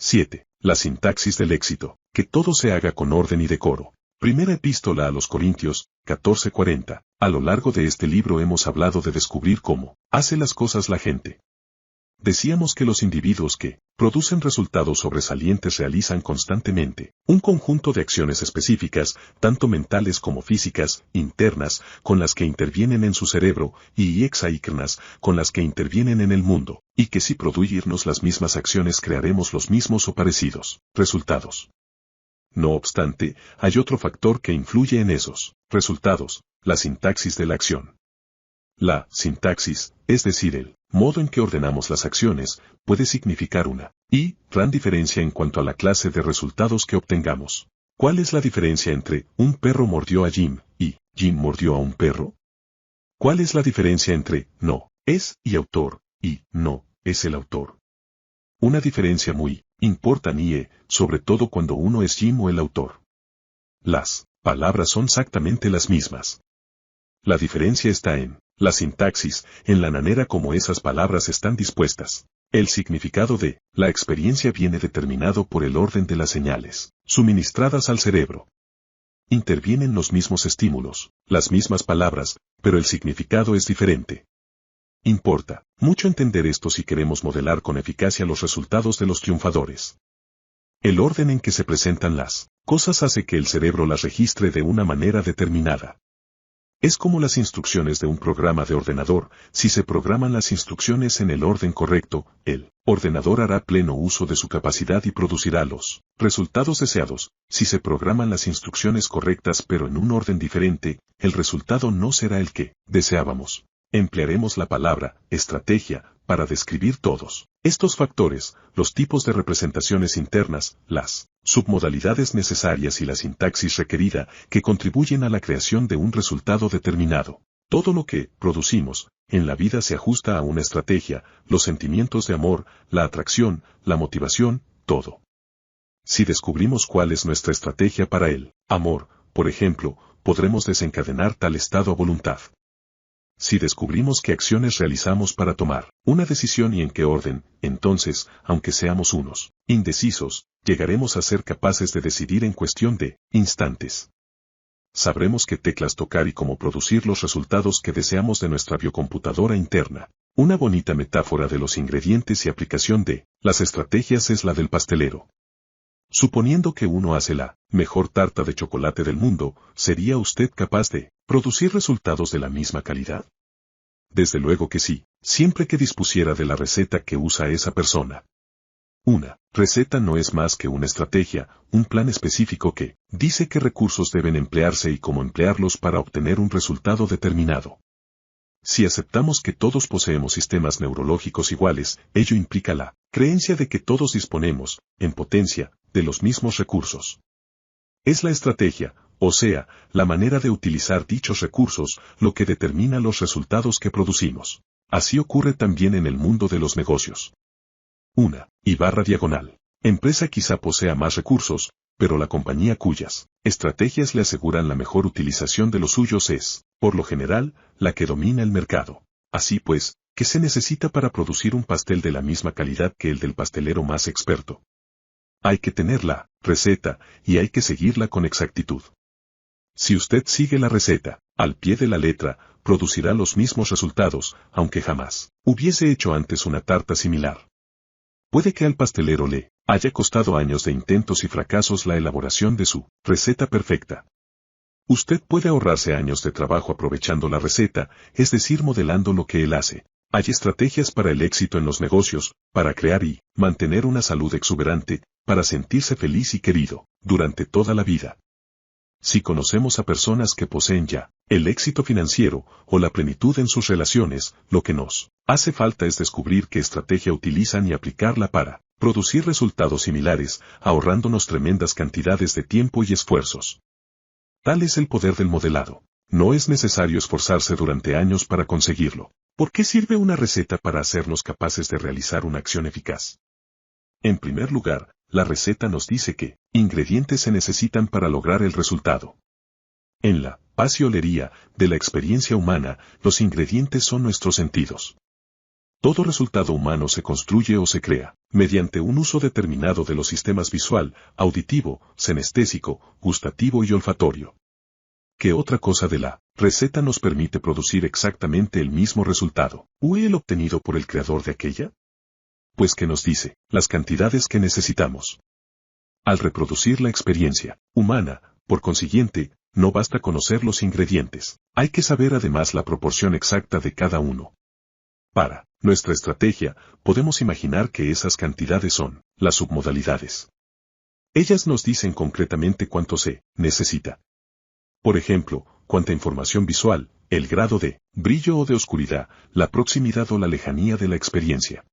7. La sintaxis del éxito. Que todo se haga con orden y decoro. Primera epístola a los Corintios, 14:40. A lo largo de este libro hemos hablado de descubrir cómo hace las cosas la gente. Decíamos que los individuos que producen resultados sobresalientes realizan constantemente un conjunto de acciones específicas, tanto mentales como físicas, internas, con las que intervienen en su cerebro, y externas, con las que intervienen en el mundo, y que si producirnos las mismas acciones crearemos los mismos o parecidos resultados. No obstante, hay otro factor que influye en esos resultados, la sintaxis de la acción. La sintaxis, es decir, el modo en que ordenamos las acciones, puede significar una gran diferencia en cuanto a la clase de resultados que obtengamos. ¿Cuál es la diferencia entre un perro mordió a Jim y Jim mordió a un perro? ¿Cuál es la diferencia entre no es y autor y no es el autor? Una diferencia muy importante, sobre todo cuando uno es Jim o el autor. Las palabras son exactamente las mismas. La diferencia está en la sintaxis, en la manera como esas palabras están dispuestas. El significado de la experiencia viene determinado por el orden de las señales suministradas al cerebro. Intervienen los mismos estímulos, las mismas palabras, pero el significado es diferente. Importa mucho entender esto si queremos modelar con eficacia los resultados de los triunfadores. El orden en que se presentan las cosas hace que el cerebro las registre de una manera determinada. Es como las instrucciones de un programa de ordenador. Si se programan las instrucciones en el orden correcto, el ordenador hará pleno uso de su capacidad y producirá los resultados deseados. Si se programan las instrucciones correctas pero en un orden diferente, el resultado no será el que deseábamos. Emplearemos la palabra estrategia para describir todos estos factores, los tipos de representaciones internas, las submodalidades necesarias y la sintaxis requerida que contribuyen a la creación de un resultado determinado. Todo lo que producimos en la vida se ajusta a una estrategia, los sentimientos de amor, la atracción, la motivación, todo. Si descubrimos cuál es nuestra estrategia para el amor, por ejemplo, podremos desencadenar tal estado a voluntad. Si descubrimos qué acciones realizamos para tomar una decisión y en qué orden, entonces, aunque seamos unos indecisos, llegaremos a ser capaces de decidir en cuestión de instantes. Sabremos qué teclas tocar y cómo producir los resultados que deseamos de nuestra biocomputadora interna. Una bonita metáfora de los ingredientes y aplicación de las estrategias es la del pastelero. Suponiendo que uno hace la mejor tarta de chocolate del mundo, ¿sería usted capaz de producir resultados de la misma calidad? Desde luego que sí, siempre que dispusiera de la receta que usa esa persona. Una receta no es más que una estrategia, un plan específico que dice qué recursos deben emplearse y cómo emplearlos para obtener un resultado determinado. Si aceptamos que todos poseemos sistemas neurológicos iguales, ello implica la creencia de que todos disponemos, en potencia, de los mismos recursos. Es la estrategia, o sea, la manera de utilizar dichos recursos, lo que determina los resultados que producimos. Así ocurre también en el mundo de los negocios. Empresa quizá posea más recursos, pero la compañía cuyas estrategias le aseguran la mejor utilización de los suyos es, por lo general, la que domina el mercado. Así pues, ¿qué se necesita para producir un pastel de la misma calidad que el del pastelero más experto? Hay que tener la receta, y hay que seguirla con exactitud. Si usted sigue la receta, al pie de la letra, producirá los mismos resultados, aunque jamás hubiese hecho antes una tarta similar. Puede que al pastelero le haya costado años de intentos y fracasos la elaboración de su receta perfecta. Usted puede ahorrarse años de trabajo aprovechando la receta, es decir, modelando lo que él hace. Hay estrategias para el éxito en los negocios, para crear y mantener una salud exuberante, para sentirse feliz y querido, durante toda la vida. Si conocemos a personas que poseen ya el éxito financiero o la plenitud en sus relaciones, lo que nos hace falta es descubrir qué estrategia utilizan y aplicarla para producir resultados similares, ahorrándonos tremendas cantidades de tiempo y esfuerzos. Tal es el poder del modelado. No es necesario esforzarse durante años para conseguirlo. ¿Por qué sirve una receta para hacernos capaces de realizar una acción eficaz? En primer lugar, la receta nos dice qué ingredientes se necesitan para lograr el resultado. En la paciolería de la experiencia humana, los ingredientes son nuestros sentidos. Todo resultado humano se construye o se crea mediante un uso determinado de los sistemas visual, auditivo, senestésico, gustativo y olfatorio. ¿Qué otra cosa de la receta nos permite producir exactamente el mismo resultado, o el obtenido por el creador de aquella? Pues que nos dice las cantidades que necesitamos. Al reproducir la experiencia humana, por consiguiente, no basta conocer los ingredientes, hay que saber además la proporción exacta de cada uno. Para nuestra estrategia, podemos imaginar que esas cantidades son las submodalidades. Ellas nos dicen concretamente cuánto se necesita. Por ejemplo, cuánta información visual, el grado de brillo o de oscuridad, la proximidad o la lejanía de la experiencia.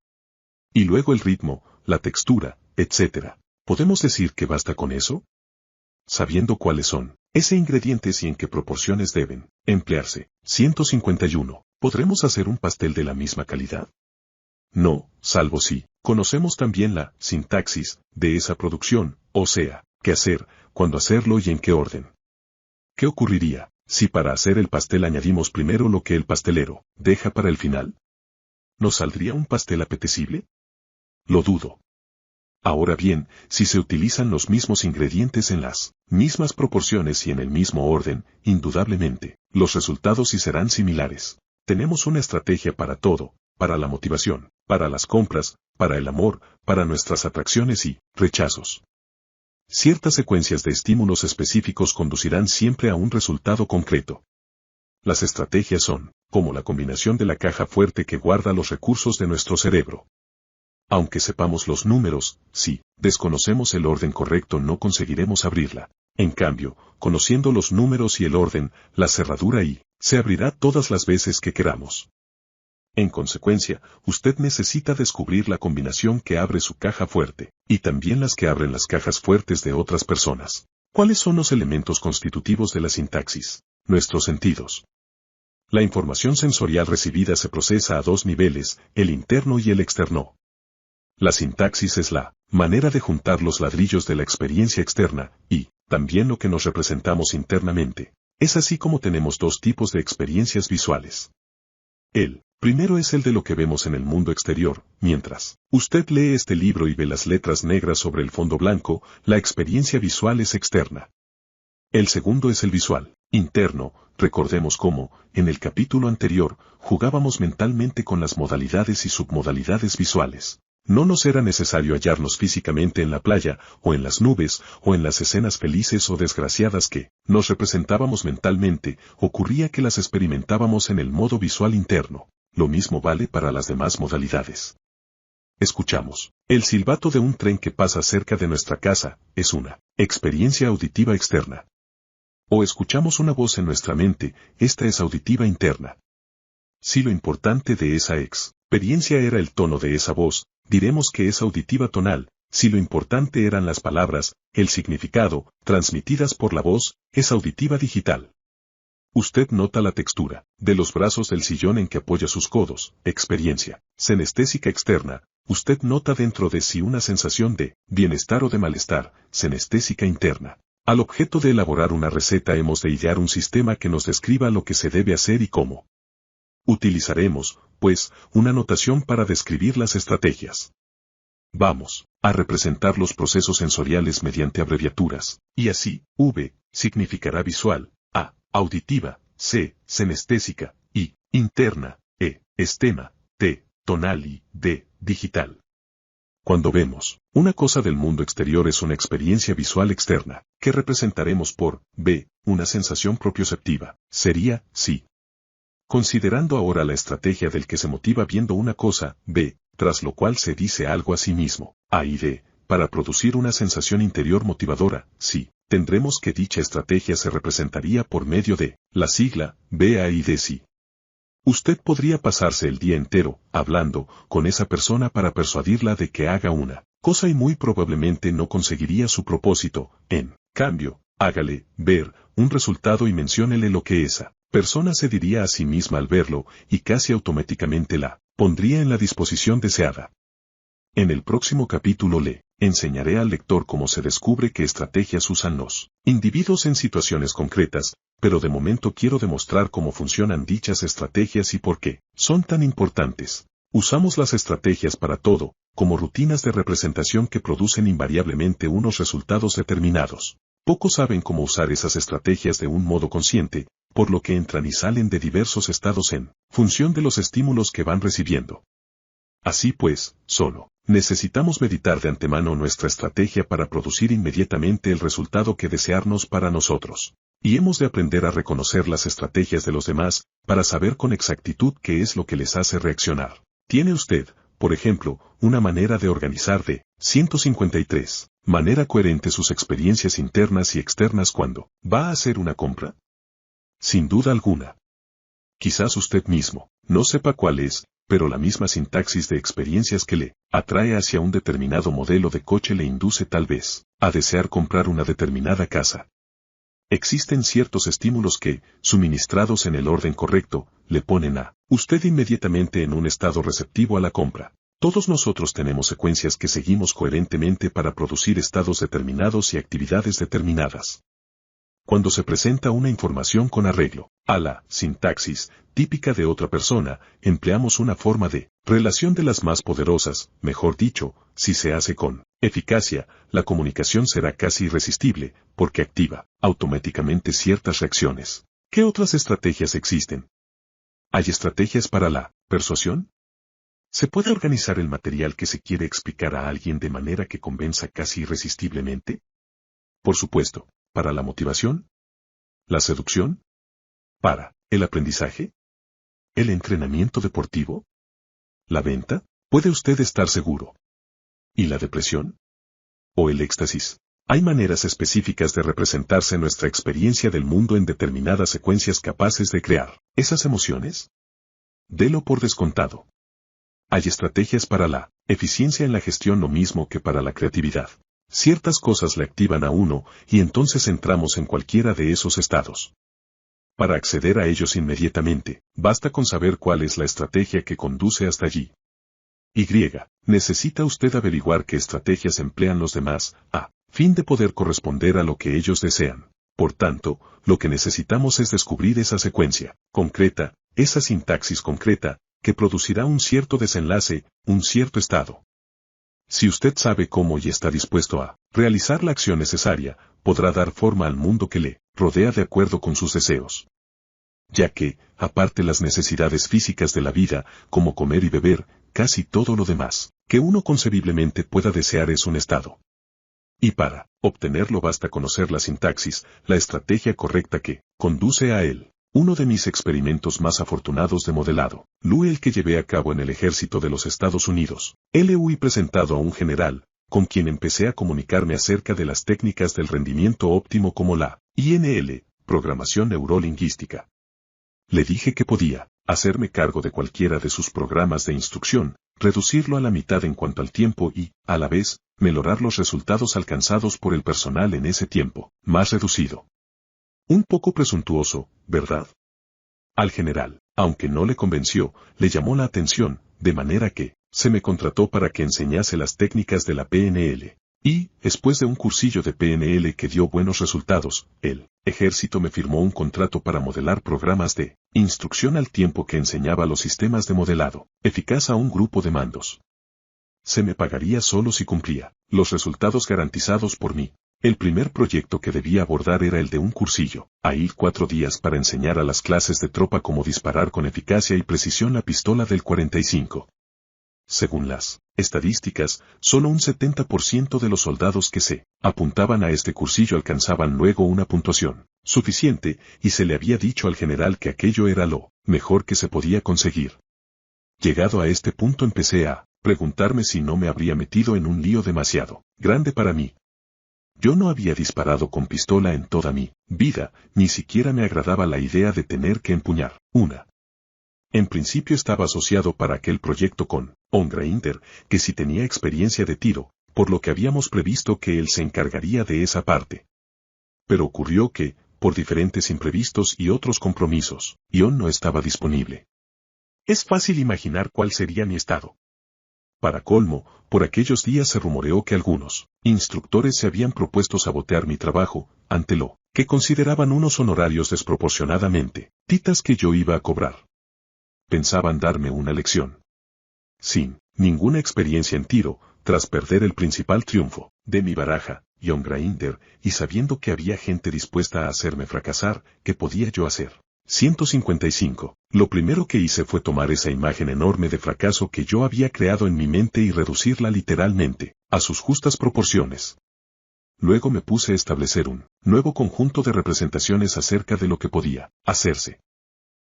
Y luego el ritmo, la textura, etc. ¿Podemos decir que basta con eso? Sabiendo cuáles son ese ingredientes y en qué proporciones deben emplearse. 151. ¿Podremos hacer un pastel de la misma calidad? No, salvo si conocemos también la sintaxis de esa producción, o sea, qué hacer, cuándo hacerlo y en qué orden. ¿Qué ocurriría si para hacer el pastel añadimos primero lo que el pastelero deja para el final? ¿Nos saldría un pastel apetecible? Lo dudo. Ahora bien, si se utilizan los mismos ingredientes en las mismas proporciones y en el mismo orden, indudablemente, los resultados sí serán similares. Tenemos una estrategia para todo, para la motivación, para las compras, para el amor, para nuestras atracciones y rechazos. Ciertas secuencias de estímulos específicos conducirán siempre a un resultado concreto. Las estrategias son, como la combinación de la caja fuerte que guarda los recursos de nuestro cerebro. Aunque sepamos los números, si desconocemos el orden correcto no conseguiremos abrirla. En cambio, conociendo los números y el orden, la cerradura se abrirá todas las veces que queramos. En consecuencia, usted necesita descubrir la combinación que abre su caja fuerte, y también las que abren las cajas fuertes de otras personas. ¿Cuáles son los elementos constitutivos de la sintaxis? Nuestros sentidos. La información sensorial recibida se procesa a dos niveles, el interno y el externo. La sintaxis es la manera de juntar los ladrillos de la experiencia externa, y también lo que nos representamos internamente. Es así como tenemos dos tipos de experiencias visuales. El primero es el de lo que vemos en el mundo exterior, mientras usted lee este libro y ve las letras negras sobre el fondo blanco, la experiencia visual es externa. El segundo es el visual, interno. Recordemos cómo, en el capítulo anterior, jugábamos mentalmente con las modalidades y submodalidades visuales. No nos era necesario hallarnos físicamente en la playa, o en las nubes, o en las escenas felices o desgraciadas que nos representábamos mentalmente, ocurría que las experimentábamos en el modo visual interno. Lo mismo vale para las demás modalidades. Escuchamos el silbato de un tren que pasa cerca de nuestra casa, es una experiencia auditiva externa. O escuchamos una voz en nuestra mente, esta es auditiva interna. Si lo importante de esa experiencia era el tono de esa voz, diremos que es auditiva tonal. Si lo importante eran las palabras, el significado, transmitidas por la voz, es auditiva digital. Usted nota la textura de los brazos del sillón en que apoya sus codos, experiencia senestésica externa. Usted nota dentro de sí una sensación de bienestar o de malestar, senestésica interna. Al objeto de elaborar una receta hemos de idear un sistema que nos describa lo que se debe hacer y cómo. Utilizaremos, pues, una notación para describir las estrategias. Vamos a representar los procesos sensoriales mediante abreviaturas, y así, V, significará visual, A, auditiva, C, senestésica, I, interna, E, estema, T, tonal y D, digital. Cuando vemos una cosa del mundo exterior es una experiencia visual externa, que representaremos por B, una sensación propioceptiva, sería, sí. Considerando ahora la estrategia del que se motiva viendo una cosa, B, tras lo cual se dice algo a sí mismo, A y D, para producir una sensación interior motivadora, sí, tendremos que dicha estrategia se representaría por medio de la sigla, B, A y D, sí. Usted podría pasarse el día entero, hablando, con esa persona para persuadirla de que haga una cosa y muy probablemente no conseguiría su propósito, en cambio, hágale ver un resultado y menciónele lo que esa persona se diría a sí misma al verlo, y casi automáticamente la pondría en la disposición deseada. En el próximo capítulo le enseñaré al lector cómo se descubre qué estrategias usan los individuos en situaciones concretas, pero de momento quiero demostrar cómo funcionan dichas estrategias y por qué son tan importantes. Usamos las estrategias para todo, como rutinas de representación que producen invariablemente unos resultados determinados. Pocos saben cómo usar esas estrategias de un modo consciente, por lo que entran y salen de diversos estados en función de los estímulos que van recibiendo. Así pues, solo necesitamos meditar de antemano nuestra estrategia para producir inmediatamente el resultado que desearnos para nosotros. Y hemos de aprender a reconocer las estrategias de los demás, para saber con exactitud qué es lo que les hace reaccionar. ¿Tiene usted, por ejemplo, una manera de organizar de 153 manera coherente sus experiencias internas y externas cuando va a hacer una compra? Sin duda alguna. Quizás usted mismo no sepa cuál es, pero la misma sintaxis de experiencias que le atrae hacia un determinado modelo de coche le induce tal vez a desear comprar una determinada casa. Existen ciertos estímulos que, suministrados en el orden correcto, le ponen a usted inmediatamente en un estado receptivo a la compra. Todos nosotros tenemos secuencias que seguimos coherentemente para producir estados determinados y actividades determinadas. Cuando se presenta una información con arreglo a la sintaxis típica de otra persona, empleamos una forma de relación de las más poderosas, mejor dicho, si se hace con eficacia, la comunicación será casi irresistible, porque activa automáticamente ciertas reacciones. ¿Qué otras estrategias existen? ¿Hay estrategias para la persuasión? ¿Se puede organizar el material que se quiere explicar a alguien de manera que convenza casi irresistiblemente? Por supuesto. ¿Para la motivación? ¿La seducción? ¿Para el aprendizaje? ¿El entrenamiento deportivo? ¿La venta? Puede usted estar seguro. ¿Y la depresión? ¿O el éxtasis? Hay maneras específicas de representarse nuestra experiencia del mundo en determinadas secuencias capaces de crear esas emociones. Delo por descontado. Hay estrategias para la eficiencia en la gestión lo mismo que para la creatividad. Ciertas cosas le activan a uno y entonces entramos en cualquiera de esos estados. Para acceder a ellos inmediatamente, basta con saber cuál es la estrategia que conduce hasta allí. Y, necesita usted averiguar qué estrategias emplean los demás, a fin de poder corresponder a lo que ellos desean. Por tanto, lo que necesitamos es descubrir esa secuencia concreta, esa sintaxis concreta, que producirá un cierto desenlace, un cierto estado. Si usted sabe cómo y está dispuesto a realizar la acción necesaria, podrá dar forma al mundo que le rodea de acuerdo con sus deseos. Ya que, aparte las necesidades físicas de la vida, como comer y beber, casi todo lo demás que uno concebiblemente pueda desear es un estado. Y para obtenerlo basta conocer la sintaxis, la estrategia correcta que conduce a él. Uno de mis experimentos más afortunados de modelado, el que llevé a cabo en el ejército de los Estados Unidos, LUI presentado a un general, con quien empecé a comunicarme acerca de las técnicas del rendimiento óptimo como la INL, programación neurolingüística. Le dije que podía hacerme cargo de cualquiera de sus programas de instrucción, reducirlo a la mitad en cuanto al tiempo y, a la vez, mejorar los resultados alcanzados por el personal en ese tiempo, más reducido. Un poco presuntuoso, ¿verdad? Al general, aunque no le convenció, le llamó la atención, de manera que se me contrató para que enseñase las técnicas de la PNL. Y, después de un cursillo de PNL que dio buenos resultados, el ejército me firmó un contrato para modelar programas de instrucción al tiempo que enseñaba los sistemas de modelado eficaz a un grupo de mandos. Se me pagaría solo si cumplía los resultados garantizados por mí. El primer proyecto que debía abordar era el de un cursillo, a ir 4 días para enseñar a las clases de tropa cómo disparar con eficacia y precisión la pistola del 45. Según las estadísticas, solo un 70% de los soldados que se apuntaban a este cursillo alcanzaban luego una puntuación suficiente, y se le había dicho al general que aquello era lo mejor que se podía conseguir. Llegado a este punto empecé a preguntarme si no me habría metido en un lío demasiado grande para mí. Yo no había disparado con pistola en toda mi vida, ni siquiera me agradaba la idea de tener que empuñar una. En principio estaba asociado para aquel proyecto con Ongreinder, que sí tenía experiencia de tiro, por lo que habíamos previsto que él se encargaría de esa parte. Pero ocurrió que, por diferentes imprevistos y otros compromisos, Ion no estaba disponible. Es fácil imaginar cuál sería mi estado. Para colmo, por aquellos días se rumoreó que algunos instructores se habían propuesto sabotear mi trabajo, ante lo que consideraban unos honorarios desproporcionadamente titas que yo iba a cobrar. Pensaban darme una lección. Sin ninguna experiencia en tiro, tras perder el principal triunfo de mi baraja, John Grinder, y sabiendo que había gente dispuesta a hacerme fracasar, ¿qué podía yo hacer? 155. Lo primero que hice fue tomar esa imagen enorme de fracaso que yo había creado en mi mente y reducirla literalmente a sus justas proporciones. Luego me puse a establecer un nuevo conjunto de representaciones acerca de lo que podía hacerse.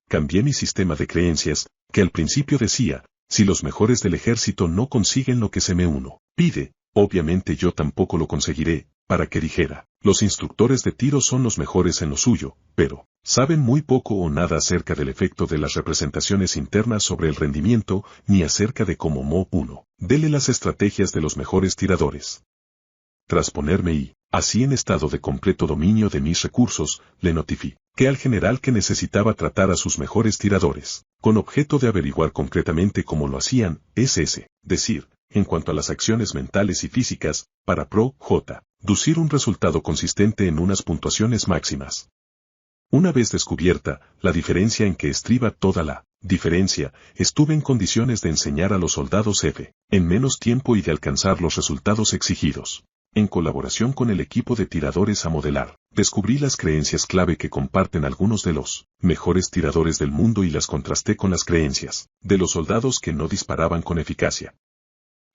Cambié mi sistema de creencias, que al principio decía, si los mejores del ejército no consiguen lo que se me uno pide, obviamente yo tampoco lo conseguiré, para que dijera, los instructores de tiro son los mejores en lo suyo, pero saben muy poco o nada acerca del efecto de las representaciones internas sobre el rendimiento, ni acerca de cómo Mo 1. Dele las estrategias de los mejores tiradores. Tras ponerme y, así en estado de completo dominio de mis recursos, le notifiqué al general que necesitaba tratar a sus mejores tiradores, con objeto de averiguar concretamente cómo lo hacían, decir, en cuanto a las acciones mentales y físicas, para producir un resultado consistente en unas puntuaciones máximas. Una vez descubierta la diferencia en que estriba toda la diferencia, estuve en condiciones de enseñar a los soldados en menos tiempo y de alcanzar los resultados exigidos. En colaboración con el equipo de tiradores a modelar, descubrí las creencias clave que comparten algunos de los mejores tiradores del mundo y las contrasté con las creencias de los soldados que no disparaban con eficacia.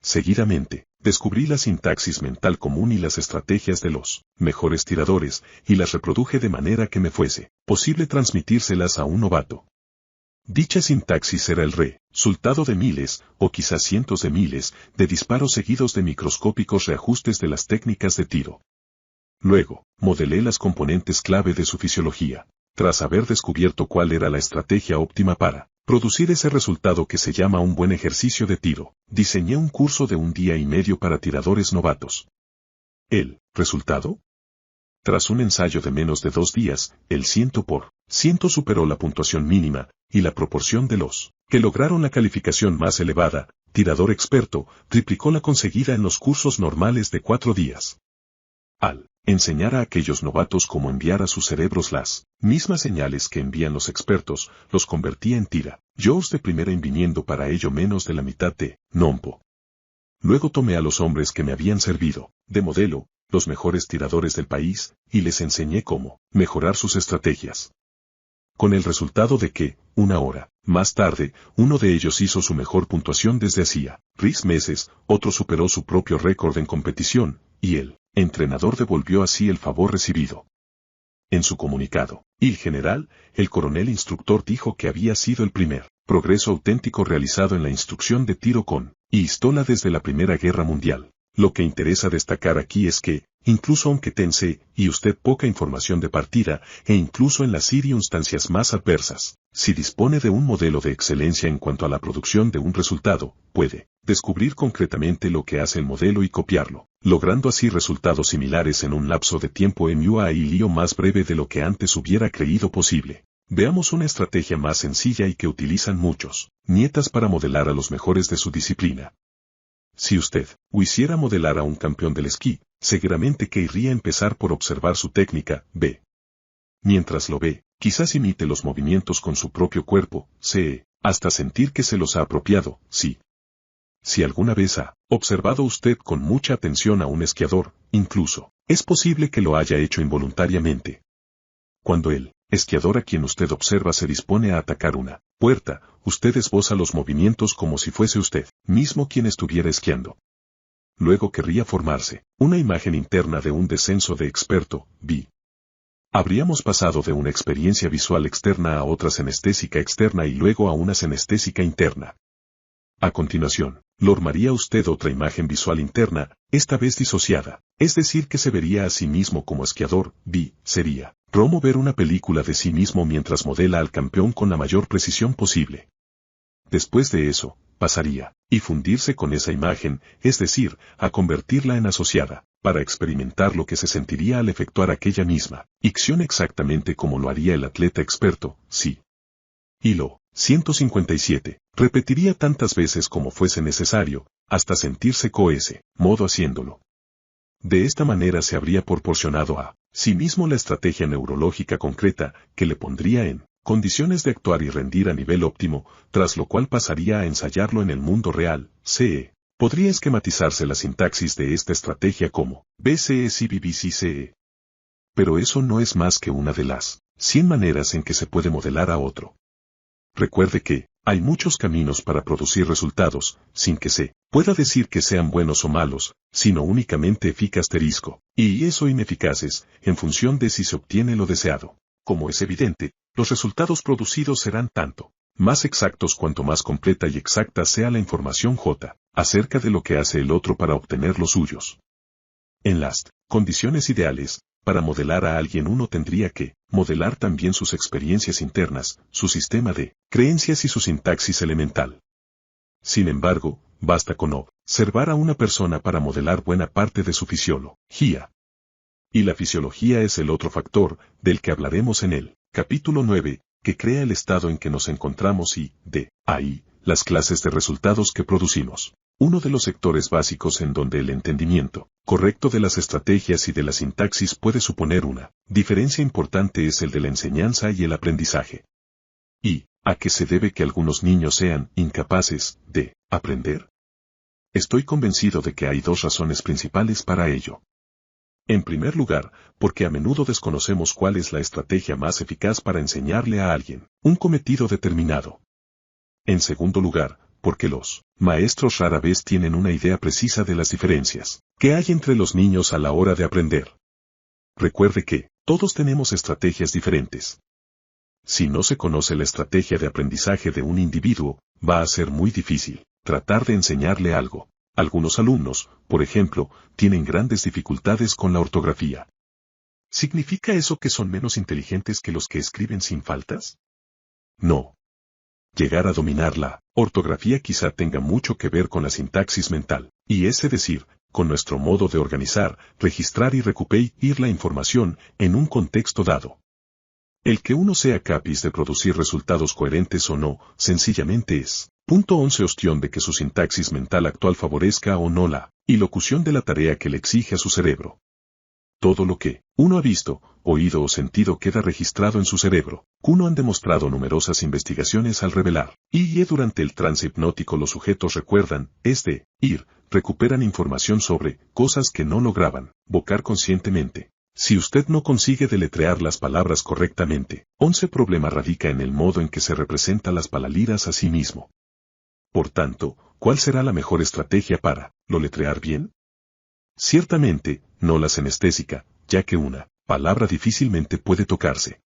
Seguidamente, descubrí la sintaxis mental común y las estrategias de los mejores tiradores, y las reproduje de manera que me fuese posible transmitírselas a un novato. Dicha sintaxis era el resultado de miles, o quizás cientos de miles, de disparos seguidos de microscópicos reajustes de las técnicas de tiro. Luego, modelé las componentes clave de su fisiología, tras haber descubierto cuál era la estrategia óptima para producir ese resultado que se llama un buen ejercicio de tiro. Diseñé un curso de 1 día y medio para tiradores novatos. ¿El resultado? Tras un ensayo de menos de 2 días, el 100% superó la puntuación mínima, y la proporción de los que lograron la calificación más elevada, tirador experto, triplicó la conseguida en los cursos normales de 4 días. Al enseñar a aquellos novatos cómo enviar a sus cerebros las mismas señales que envían los expertos, los convertía en tiradores de primera inviniendo para ello menos de la mitad de tiempo. Luego tomé a los hombres que me habían servido de modelo, los mejores tiradores del país, y les enseñé cómo mejorar sus estrategias. Con el resultado de que, 1 hora más tarde, uno de ellos hizo su mejor puntuación desde hacía 3 meses, otro superó su propio récord en competición, y el entrenador devolvió así el favor recibido. En su comunicado, el general, el coronel instructor dijo que había sido el primer progreso auténtico realizado en la instrucción de tiro con pistola desde la Primera Guerra Mundial. Lo que interesa destacar aquí es que, incluso aunque tense y usted poca información de partida, e incluso en las circunstancias más adversas, si dispone de un modelo de excelencia en cuanto a la producción de un resultado, puede descubrir concretamente lo que hace el modelo y copiarlo, logrando así resultados similares en un lapso de tiempo y más breve de lo que antes hubiera creído posible. Veamos una estrategia más sencilla y que utilizan muchos nietas para modelar a los mejores de su disciplina. Si usted quisiera modelar a un campeón del esquí, seguramente querría empezar por observar su técnica, Mientras lo ve, quizás imite los movimientos con su propio cuerpo, hasta sentir que se los ha apropiado, sí. Si alguna vez ha observado usted con mucha atención a un esquiador, incluso, es posible que lo haya hecho involuntariamente. Cuando el esquiador a quien usted observa se dispone a atacar una puerta, usted esboza los movimientos como si fuese usted mismo quien estuviera esquiando. Luego querría formarse una imagen interna de un descenso de experto, Habríamos pasado de una experiencia visual externa a otra senestésica externa y luego a una senestésica interna. A continuación, logrará usted otra imagen visual interna, esta vez disociada, es decir que se vería a sí mismo como esquiador, sería como ver una película de sí mismo mientras modela al campeón con la mayor precisión posible. Después de eso, pasaría y fundirse con esa imagen, es decir, a convertirla en asociada, para experimentar lo que se sentiría al efectuar aquella misma acción exactamente como lo haría el atleta experto, Y lo 157, repetiría tantas veces como fuese necesario, hasta sentirse ese modo haciéndolo. De esta manera se habría proporcionado a sí mismo la estrategia neurológica concreta que le pondría en condiciones de actuar y rendir a nivel óptimo, tras lo cual pasaría a ensayarlo en el mundo real, CE. Podría esquematizarse la sintaxis de esta estrategia como BCE-CBBCCE. Pero eso no es más que una de las 100 maneras en que se puede modelar a otro. Recuerde que hay muchos caminos para producir resultados, sin que se pueda decir que sean buenos o malos, sino únicamente eficaz y eso ineficaces, en función de si se obtiene lo deseado. Como es evidente, los resultados producidos serán tanto más exactos cuanto más completa y exacta sea la información J acerca de lo que hace el otro para obtener los suyos. En las condiciones ideales, para modelar a alguien uno tendría que modelar también sus experiencias internas, su sistema de creencias y su sintaxis elemental. Sin embargo, basta con observar a una persona para modelar buena parte de su fisiología. Y la fisiología es el otro factor, del que hablaremos en el capítulo 9, que crea el estado en que nos encontramos y, de ahí, las clases de resultados que producimos. Uno de los sectores básicos en donde el entendimiento correcto de las estrategias y de la sintaxis puede suponer una diferencia importante es el de la enseñanza y el aprendizaje. ¿Y a qué se debe que algunos niños sean incapaces de aprender? Estoy convencido de que hay dos razones principales para ello. En primer lugar, porque a menudo desconocemos cuál es la estrategia más eficaz para enseñarle a alguien un cometido determinado. En segundo lugar, porque los maestros rara vez tienen una idea precisa de las diferencias que hay entre los niños a la hora de aprender. Recuerde que todos tenemos estrategias diferentes. Si no se conoce la estrategia de aprendizaje de un individuo, va a ser muy difícil tratar de enseñarle algo. Algunos alumnos, por ejemplo, tienen grandes dificultades con la ortografía. ¿Significa eso que son menos inteligentes que los que escriben sin faltas? No. Llegar a dominar la ortografía quizá tenga mucho que ver con la sintaxis mental, y es decir, con nuestro modo de organizar, registrar y recuperar la información en un contexto dado. El que uno sea capaz de producir resultados coherentes o no, sencillamente es. Punto 11. Cuestión de que su sintaxis mental actual favorezca o no la ilocución de la tarea que le exige a su cerebro. Todo lo que uno ha visto, oído o sentido queda registrado en su cerebro. Uno han demostrado numerosas investigaciones al revelar. Y durante el trance hipnótico los sujetos recuerdan, recuperan información sobre cosas que no lograban vocar conscientemente. Si usted no consigue deletrear las palabras correctamente, 11 problema radica en el modo en que se representa las palabras a sí mismo. Por tanto, ¿cuál será la mejor estrategia para lo letrear bien? Ciertamente, no la senestésica, ya que una palabra difícilmente puede tocarse.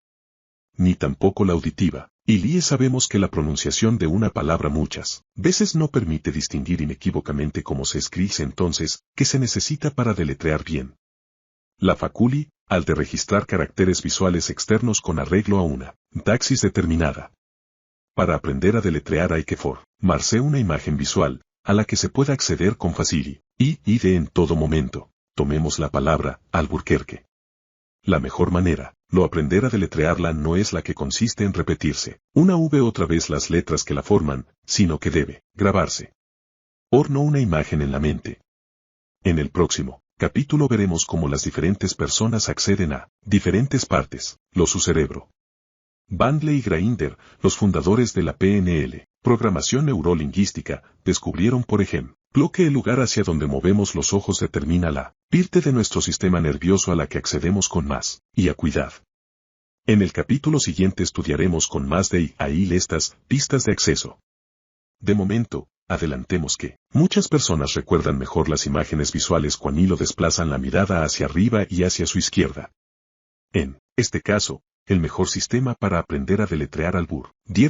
Ni tampoco la auditiva. Y sabemos que la pronunciación de una palabra muchas veces no permite distinguir inequívocamente cómo se escribe, entonces, ¿qué se necesita para deletrear bien? La faculi, al de registrar caracteres visuales externos con arreglo a una sintaxis determinada. Para aprender a deletrear hay que formarse una imagen visual, a la que se pueda acceder con facilidad, y de en todo momento. Tomemos la palabra Alburquerque. La mejor manera, aprender a deletrearla no es la que consiste en repetirse una V otra vez las letras que la forman, sino que debe grabarse. No una imagen en la mente. En el próximo capítulo veremos cómo las diferentes personas acceden a diferentes partes, su cerebro. Bandle y Grinder, los fundadores de la PNL, programación neurolingüística, descubrieron por ejemplo que el lugar hacia donde movemos los ojos determina la parte de nuestro sistema nervioso a la que accedemos con más acuidad. En el capítulo siguiente estudiaremos con más detalle estas pistas de acceso. De momento, adelantemos que muchas personas recuerdan mejor las imágenes visuales cuando desplazan la mirada hacia arriba y hacia su izquierda. En este caso, el mejor sistema para aprender a deletrear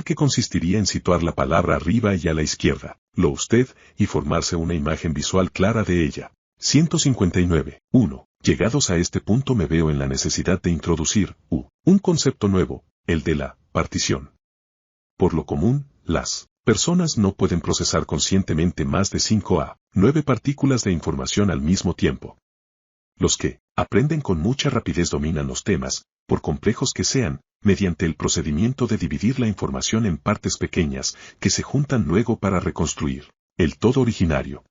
que consistiría en situar la palabra arriba y a la izquierda, usted, y formarse una imagen visual clara de ella. 159. 1. Llegados a este punto me veo en la necesidad de introducir un concepto nuevo, el de la partición. Por lo común, las personas no pueden procesar conscientemente más de 5 a 9 partículas de información al mismo tiempo. Los que aprenden con mucha rapidez dominan los temas, por complejos que sean, mediante el procedimiento de dividir la información en partes pequeñas, que se juntan luego para reconstruir el todo originario.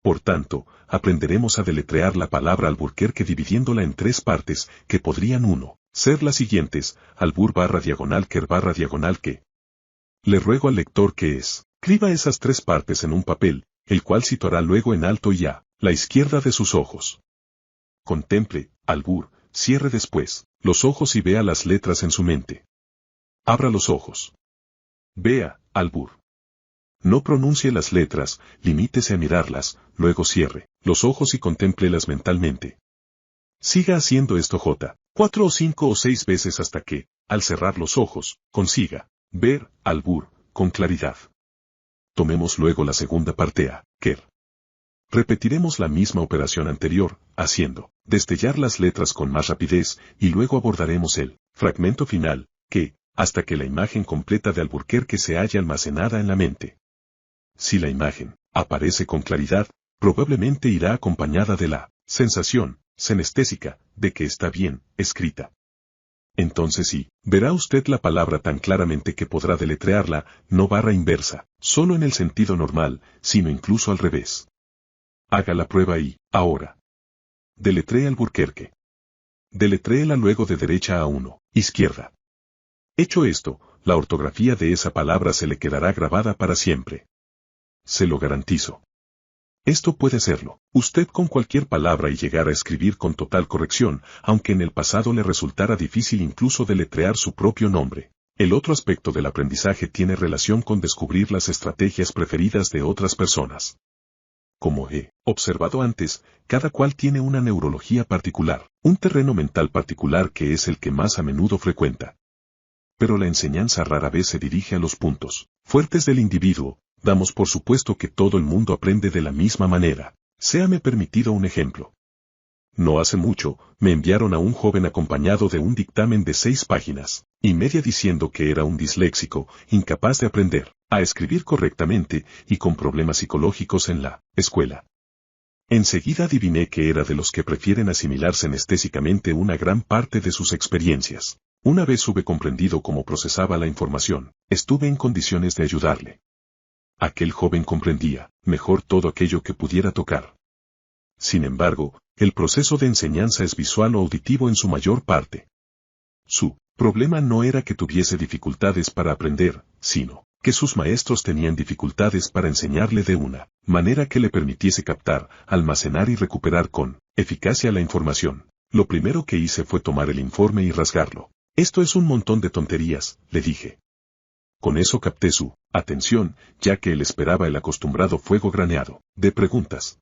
Por tanto, aprenderemos a deletrear la palabra Alburquerque dividiéndola en 3 partes, que podrían 1. ser las siguientes: albur / diagonal quer / diagonal que. Le ruego al lector que escriba esas 3 partes en un papel, el cual situará luego en alto y a la izquierda de sus ojos. Contemple, albur, cierre después los ojos y vea las letras en su mente. Abra los ojos. Vea, albur. No pronuncie las letras, limítese a mirarlas, luego cierre los ojos y contémplelas mentalmente. Siga haciendo esto 4 o 5 o 6 veces hasta que, al cerrar los ojos, consiga ver, albur, con claridad. Tomemos luego la segunda parte a, quer. Repetiremos la misma operación anterior, haciendo destellar las letras con más rapidez, y luego abordaremos el fragmento final, que, hasta que la imagen completa de Alburquerque se haya almacenada en la mente. Si la imagen aparece con claridad, probablemente irá acompañada de la sensación senestésica de que está bien escrita. Entonces sí, verá usted la palabra tan claramente que podrá deletrearla, no barra inversa, solo en el sentido normal, sino incluso al revés. Haga la prueba y, ahora, deletree Alburquerque. Deletréela luego de derecha a 1, izquierda. Hecho esto, la ortografía de esa palabra se le quedará grabada para siempre. Se lo garantizo. Esto puede hacerlo usted con cualquier palabra y llegar a escribir con total corrección, aunque en el pasado le resultara difícil incluso deletrear su propio nombre. El otro aspecto del aprendizaje tiene relación con descubrir las estrategias preferidas de otras personas. Como he observado antes, cada cual tiene una neurología particular, un terreno mental particular que es el que más a menudo frecuenta. Pero la enseñanza rara vez se dirige a los puntos fuertes del individuo. Damos por supuesto que todo el mundo aprende de la misma manera. Séame permitido un ejemplo. No hace mucho, me enviaron a un joven acompañado de un dictamen de 6 páginas y media diciendo que era un disléxico, incapaz de aprender a escribir correctamente y con problemas psicológicos en la escuela. Enseguida adiviné que era de los que prefieren asimilar senestésicamente una gran parte de sus experiencias. Una vez hube comprendido cómo procesaba la información, estuve en condiciones de ayudarle. Aquel joven comprendía mejor todo aquello que pudiera tocar. Sin embargo, el proceso de enseñanza es visual o auditivo en su mayor parte. Su problema no era que tuviese dificultades para aprender, sino que sus maestros tenían dificultades para enseñarle de una manera que le permitiese captar, almacenar y recuperar con eficacia la información. Lo primero que hice fue tomar el informe y rasgarlo. Esto es un montón de tonterías, le dije. Con eso capté su atención, ya que él esperaba el acostumbrado fuego graneado de preguntas.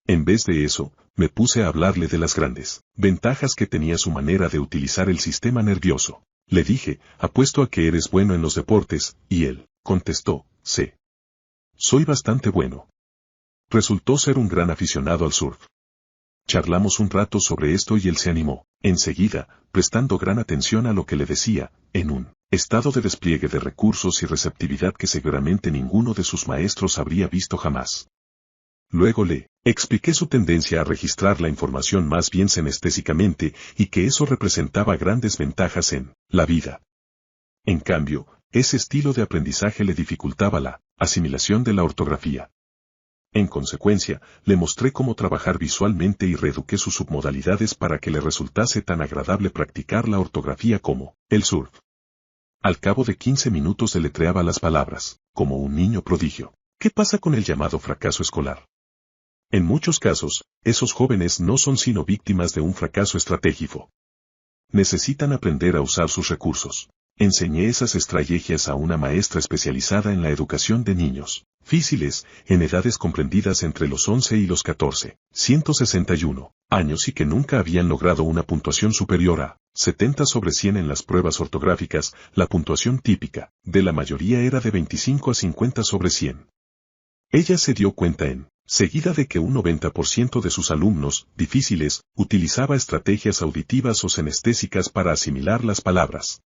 En vez de eso, me puse a hablarle de las grandes ventajas que tenía su manera de utilizar el sistema nervioso. Le dije, apuesto a que eres bueno en los deportes, y él contestó, sí. Soy bastante bueno. Resultó ser un gran aficionado al surf. Charlamos un rato sobre esto y él se animó, enseguida, prestando gran atención a lo que le decía, en un estado de despliegue de recursos y receptividad que seguramente ninguno de sus maestros habría visto jamás. Luego le expliqué su tendencia a registrar la información más bien senestésicamente y que eso representaba grandes ventajas en la vida. En cambio, ese estilo de aprendizaje le dificultaba la asimilación de la ortografía. En consecuencia, le mostré cómo trabajar visualmente y reeduqué sus submodalidades para que le resultase tan agradable practicar la ortografía como el surf. Al cabo de 15 minutos deletreaba las palabras, como un niño prodigio. ¿Qué pasa con el llamado fracaso escolar? En muchos casos, esos jóvenes no son sino víctimas de un fracaso estratégico. Necesitan aprender a usar sus recursos. Enseñé esas estrategias a una maestra especializada en la educación de niños difíciles, en edades comprendidas entre los 11 y los 14, 161 años y que nunca habían logrado una puntuación superior a 70 sobre 100 en las pruebas ortográficas. La puntuación típica de la mayoría era de 25 a 50 sobre 100. Ella se dio cuenta seguida de que un 90% de sus alumnos difíciles utilizaba estrategias auditivas o senestésicas para asimilar las palabras.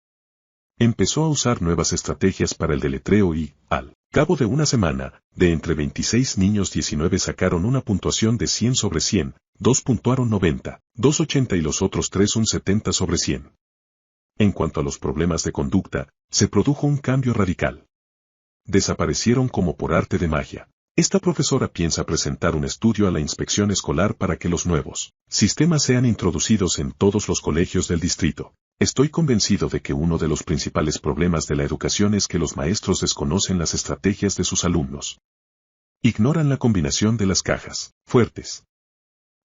Empezó a usar nuevas estrategias para el deletreo y, al cabo de una semana, de entre 26 niños 19 sacaron una puntuación de 100 sobre 100, 2 puntuaron 90, 2 80 y los otros 3 un 70 sobre 100. En cuanto a los problemas de conducta, se produjo un cambio radical. Desaparecieron como por arte de magia. Esta profesora piensa presentar un estudio a la inspección escolar para que los nuevos sistemas sean introducidos en todos los colegios del distrito. Estoy convencido de que uno de los principales problemas de la educación es que los maestros desconocen las estrategias de sus alumnos. Ignoran la combinación de las cajas fuertes.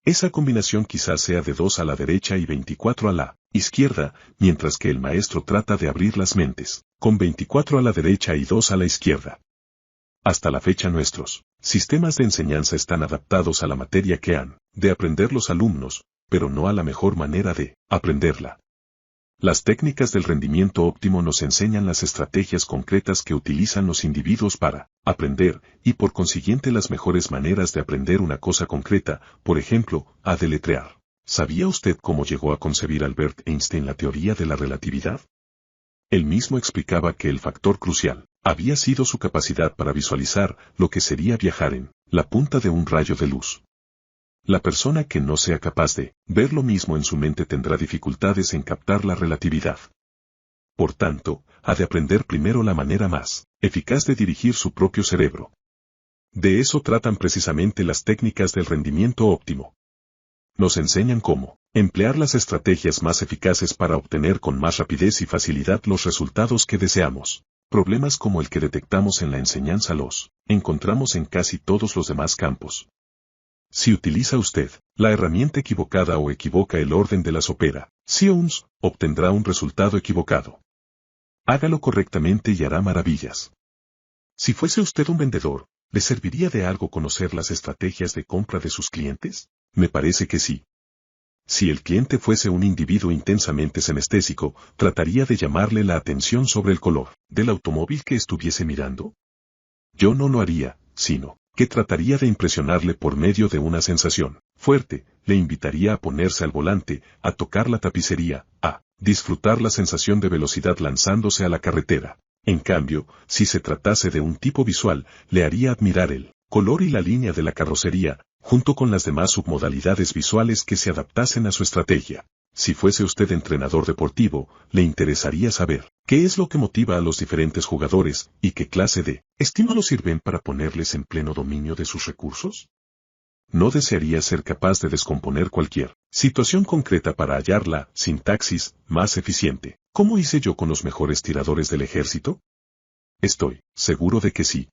Esa combinación quizás sea de 2 a la derecha y 24 a la izquierda, mientras que el maestro trata de abrir las mentes, con 24 a la derecha y 2 a la izquierda. Hasta la fecha nuestros sistemas de enseñanza están adaptados a la materia que han de aprender los alumnos, pero no a la mejor manera de aprenderla. Las técnicas del rendimiento óptimo nos enseñan las estrategias concretas que utilizan los individuos para aprender, y por consiguiente las mejores maneras de aprender una cosa concreta, por ejemplo, a deletrear. ¿Sabía usted cómo llegó a concebir Albert Einstein la teoría de la relatividad? Él mismo explicaba que el factor crucial había sido su capacidad para visualizar lo que sería viajar en la punta de un rayo de luz. La persona que no sea capaz de ver lo mismo en su mente tendrá dificultades en captar la relatividad. Por tanto, ha de aprender primero la manera más eficaz de dirigir su propio cerebro. De eso tratan precisamente las técnicas del rendimiento óptimo. Nos enseñan cómo emplear las estrategias más eficaces para obtener con más rapidez y facilidad los resultados que deseamos. Problemas como el que detectamos en la enseñanza los encontramos en casi todos los demás campos. Si utiliza usted la herramienta equivocada o equivoca el orden de las operaciones, obtendrá un resultado equivocado. Hágalo correctamente y hará maravillas. Si fuese usted un vendedor, ¿le serviría de algo conocer las estrategias de compra de sus clientes? Me parece que sí. Si el cliente fuese un individuo intensamente senestésico, ¿trataría de llamarle la atención sobre el color del automóvil que estuviese mirando? Yo no lo haría, sino que trataría de impresionarle por medio de una sensación fuerte, le invitaría a ponerse al volante, a tocar la tapicería, a disfrutar la sensación de velocidad lanzándose a la carretera. En cambio, si se tratase de un tipo visual, le haría admirar el color y la línea de la carrocería, junto con las demás submodalidades visuales que se adaptasen a su estrategia. Si fuese usted entrenador deportivo, le interesaría saber qué es lo que motiva a los diferentes jugadores y qué clase de estímulos sirven para ponerles en pleno dominio de sus recursos. ¿No desearía ser capaz de descomponer cualquier situación concreta para hallar la sintaxis más eficiente, como hice yo con los mejores tiradores del ejército? Estoy seguro de que sí.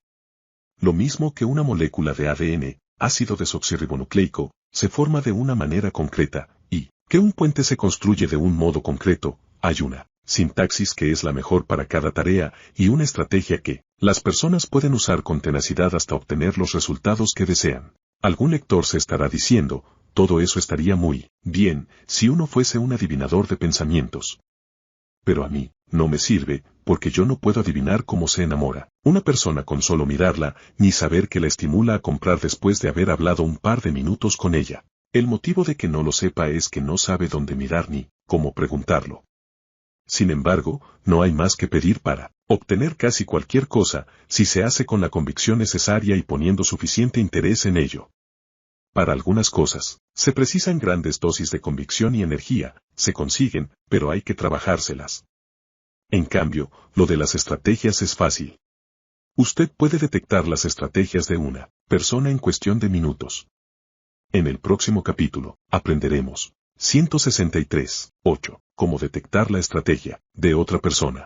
Lo mismo que una molécula de ADN, ácido desoxirribonucleico, se forma de una manera concreta, y que un puente se construye de un modo concreto, hay una sintaxis que es la mejor para cada tarea y una estrategia que las personas pueden usar con tenacidad hasta obtener los resultados que desean. Algún lector se estará diciendo, todo eso estaría muy bien si uno fuese un adivinador de pensamientos. Pero a mí no me sirve, porque yo no puedo adivinar cómo se enamora una persona con solo mirarla, ni saber que la estimula a comprar después de haber hablado un par de minutos con ella. El motivo de que no lo sepa es que no sabe dónde mirar ni cómo preguntarlo. Sin embargo, no hay más que pedir para obtener casi cualquier cosa, si se hace con la convicción necesaria y poniendo suficiente interés en ello. Para algunas cosas, se precisan grandes dosis de convicción y energía, se consiguen, pero hay que trabajárselas. En cambio, lo de las estrategias es fácil. Usted puede detectar las estrategias de una persona en cuestión de minutos. En el próximo capítulo, aprenderemos 163.8. Cómo detectar la estrategia de otra persona.